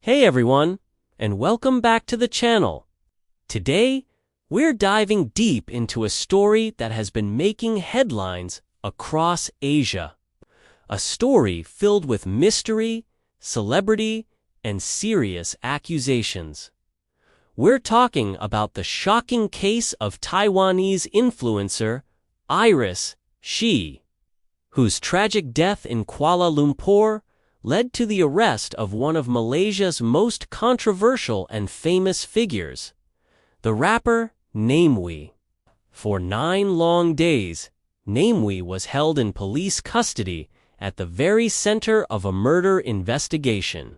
Hey everyone, and welcome back to the channel. Today, we're diving deep into a story that has been making headlines across Asia. A story filled with mystery, celebrity, and serious accusations. We're talking about the shocking case of Taiwanese influencer Iris Hsieh, whose tragic death in Kuala Lumpur led to the arrest of one of Malaysia's most controversial and famous figures, the rapper Namewee. For 9 long days, Namewee was held in police custody at the very center of a murder investigation.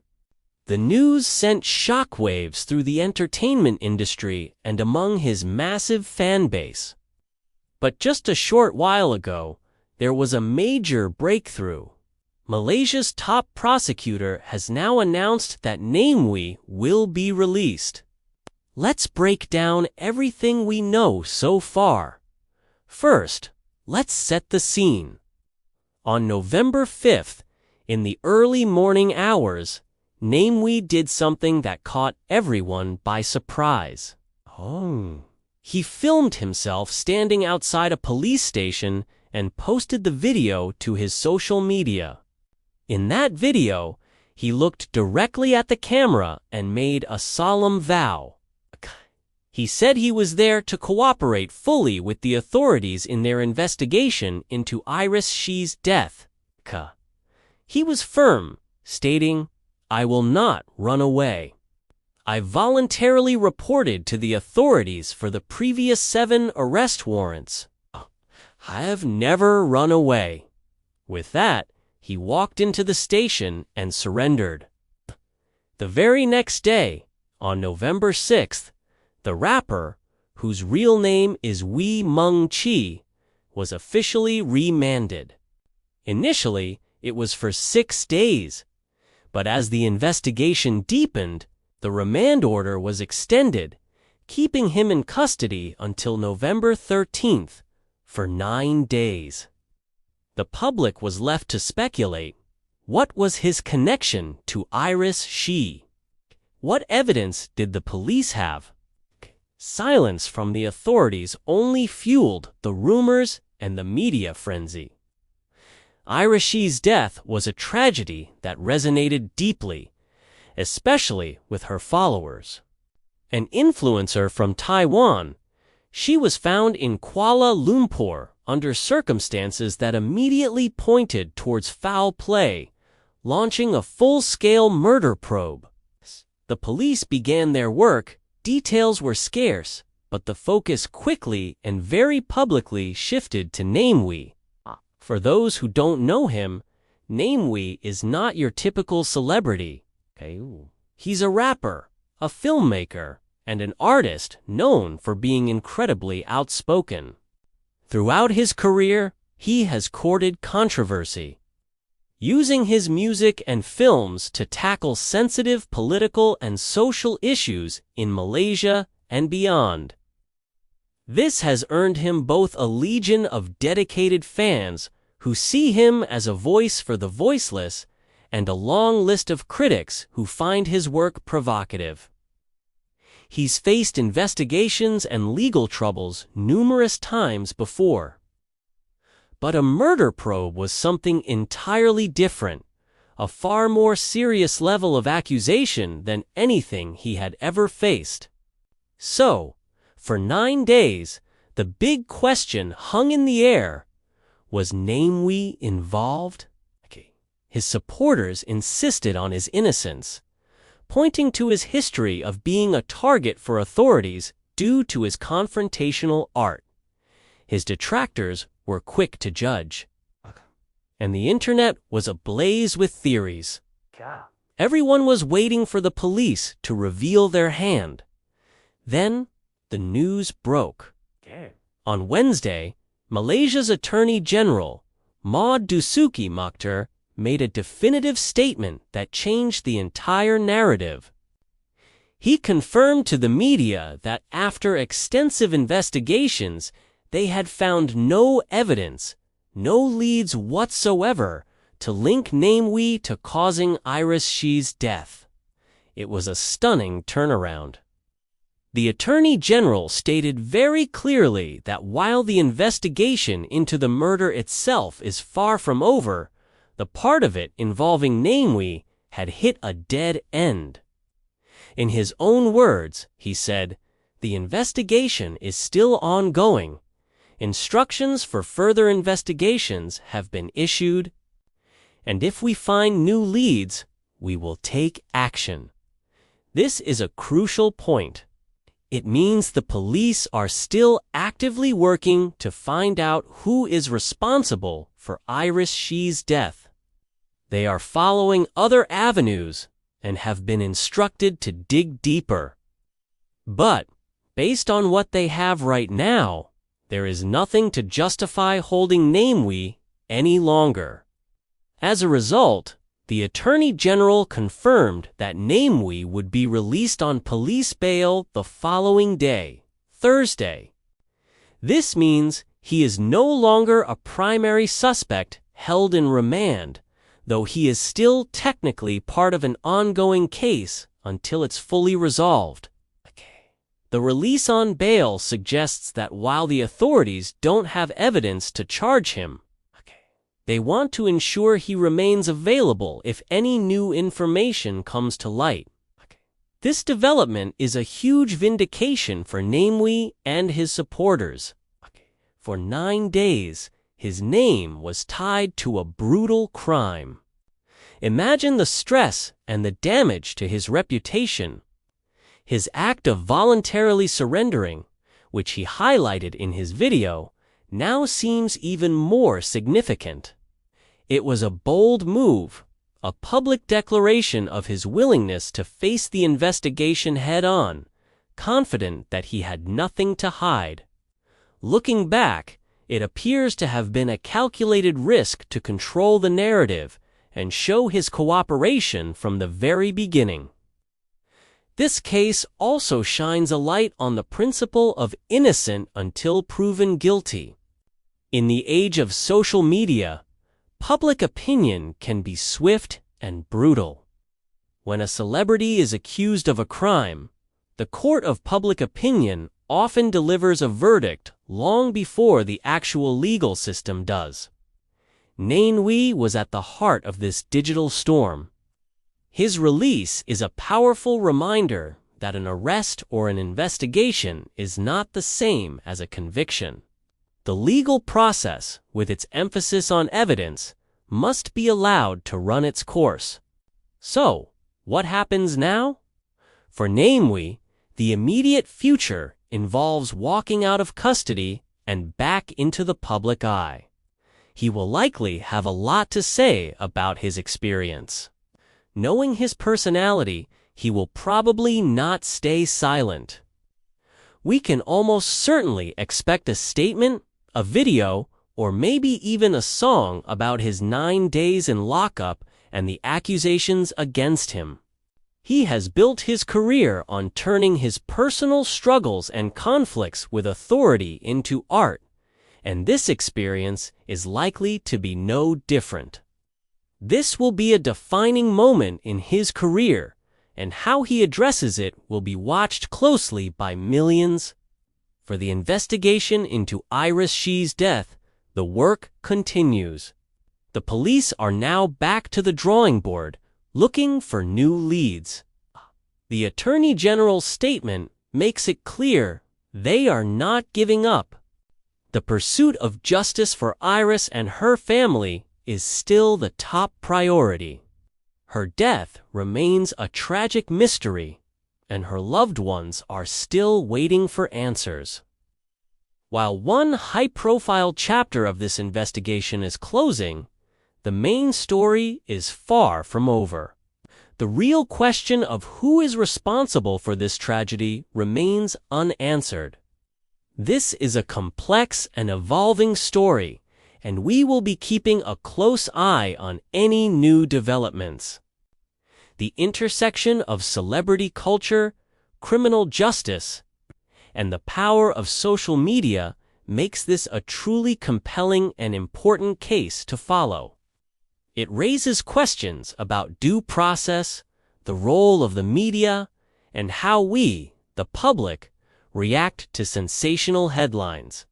The news sent shockwaves through the entertainment industry and among his massive fan base. But just a short while ago, there was a major breakthrough. Malaysia's top prosecutor has now announced that Namewee will be released. Let's break down everything we know so far. First, let's set the scene. On November 5th, in the early morning hours, Namewee did something that caught everyone by surprise. He filmed himself standing outside a police station and posted the video to his social media. In that video, he looked directly at the camera and made a solemn vow. He said he was there to cooperate fully with the authorities in their investigation into Iris Hsieh's death. He was firm, stating, "I will not run away. I voluntarily reported to the authorities for the previous 7 arrest warrants. I have never run away." With that, he walked into the station and surrendered. The very next day, on November 6th, the rapper, whose real name is Wee Meng Chi, was officially remanded. Initially, it was for 6 days, but as the investigation deepened, the remand order was extended, keeping him in custody until November 13th, for 9 days. The public was left to speculate. What was his connection to Iris Hsieh? What evidence did the police have? Silence from the authorities only fueled the rumors and the media frenzy. Iris Hsieh's death was a tragedy that resonated deeply, especially with her followers. An influencer from Taiwan, she was found in Kuala Lumpur under circumstances that immediately pointed towards foul play, launching a full-scale murder probe. The police began their work. Details were scarce, but the focus quickly and very publicly shifted to Namewee. For those who don't know him, Namewee is not your typical celebrity. He's a rapper, a filmmaker, and an artist known for being incredibly outspoken. Throughout his career, he has courted controversy, using his music and films to tackle sensitive political and social issues in Malaysia and beyond. This has earned him both a legion of dedicated fans who see him as a voice for the voiceless and a long list of critics who find his work provocative. He's faced investigations and legal troubles numerous times before. But a murder probe was something entirely different, a far more serious level of accusation than anything he had ever faced. So, for 9 days, the big question hung in the air: was Namewee involved? His supporters insisted on his innocence, pointing to his history of being a target for authorities due to his confrontational art. His detractors were quick to judge, and the internet was ablaze with theories. Everyone was waiting for the police to reveal their hand. Then, the news broke. On Wednesday, Malaysia's Attorney General, Maud Dusuki Mokhtar, made a definitive statement that changed the entire narrative. He confirmed to the media that after extensive investigations, they had found no evidence, no leads whatsoever, to link Namewee to causing Iris Hsieh's death. it was a stunning turnaround. The Attorney General stated very clearly that while the investigation into the murder itself is far from over, the part of it involving Namewee had hit a dead end. In his own words, he said, "The investigation is still ongoing. Instructions for further investigations have been issued, and if we find new leads, we will take action." This is a crucial point. It means the police are still actively working to find out who is responsible for Iris Hsieh's death. They are following other avenues and have been instructed to dig deeper. But, based on what they have right now, there is nothing to justify holding Namewee any longer. As a result, the Attorney General confirmed that Namewee would be released on police bail the following day, Thursday. This means he is no longer a primary suspect held in remand, though he is still technically part of an ongoing case until it's fully resolved. The release on bail suggests that while the authorities don't have evidence to charge him, they want to ensure he remains available if any new information comes to light. This development is a huge vindication for Namewee and his supporters. For 9 days, his name was tied to a brutal crime. Imagine the stress and the damage to his reputation. His act of voluntarily surrendering, which he highlighted in his video, now seems even more significant. It was a bold move, a public declaration of his willingness to face the investigation head-on, confident that he had nothing to hide. Looking back, it appears to have been a calculated risk to control the narrative and show his cooperation from the very beginning. This case also shines a light on the principle of innocent until proven guilty. In the age of social media, public opinion can be swift and brutal. When a celebrity is accused of a crime, the court of public opinion often delivers a verdict long before the actual legal system does. Namewee was at the heart of this digital storm. His release is a powerful reminder that an arrest or an investigation is not the same as a conviction. The legal process, with its emphasis on evidence, must be allowed to run its course. So, what happens now? For Namewee, the immediate future involves walking out of custody and back into the public eye. He will likely have a lot to say about his experience. Knowing his personality, he will probably not stay silent. We can almost certainly expect a statement, a video, or maybe even a song about his 9 days in lockup and the accusations against him. He has built his career on turning his personal struggles and conflicts with authority into art, and this experience is likely to be no different. This will be a defining moment in his career, and how he addresses it will be watched closely by millions. For the investigation into Iris Hsieh's death, the work continues. The police are now back to the drawing board, looking for new leads. The Attorney General's statement makes it clear they are not giving up. The pursuit of justice for Iris and her family is still the top priority. Her death remains a tragic mystery, and her loved ones are still waiting for answers. While one high-profile chapter of this investigation is closing, the main story is far from over. The real question of who is responsible for this tragedy remains unanswered. This is a complex and evolving story, and we will be keeping a close eye on any new developments. The intersection of celebrity culture, criminal justice, and the power of social media makes this a truly compelling and important case to follow. It raises questions about due process, the role of the media, and how we, the public, react to sensational headlines.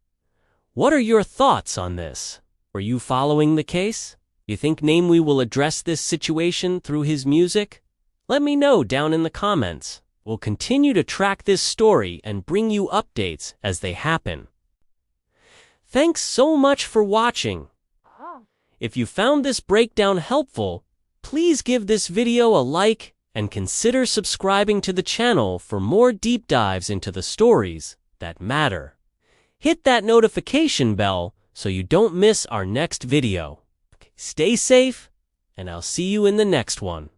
What are your thoughts on this? Are you following the case? You think Namewee will address this situation through his music? Let me know down in the comments. We'll continue to track this story and bring you updates as they happen. Thanks so much for watching. If you found this breakdown helpful, please give this video a like and consider subscribing to the channel for more deep dives into the stories that matter. Hit that notification bell so you don't miss our next video. Stay safe, and I'll see you in the next one.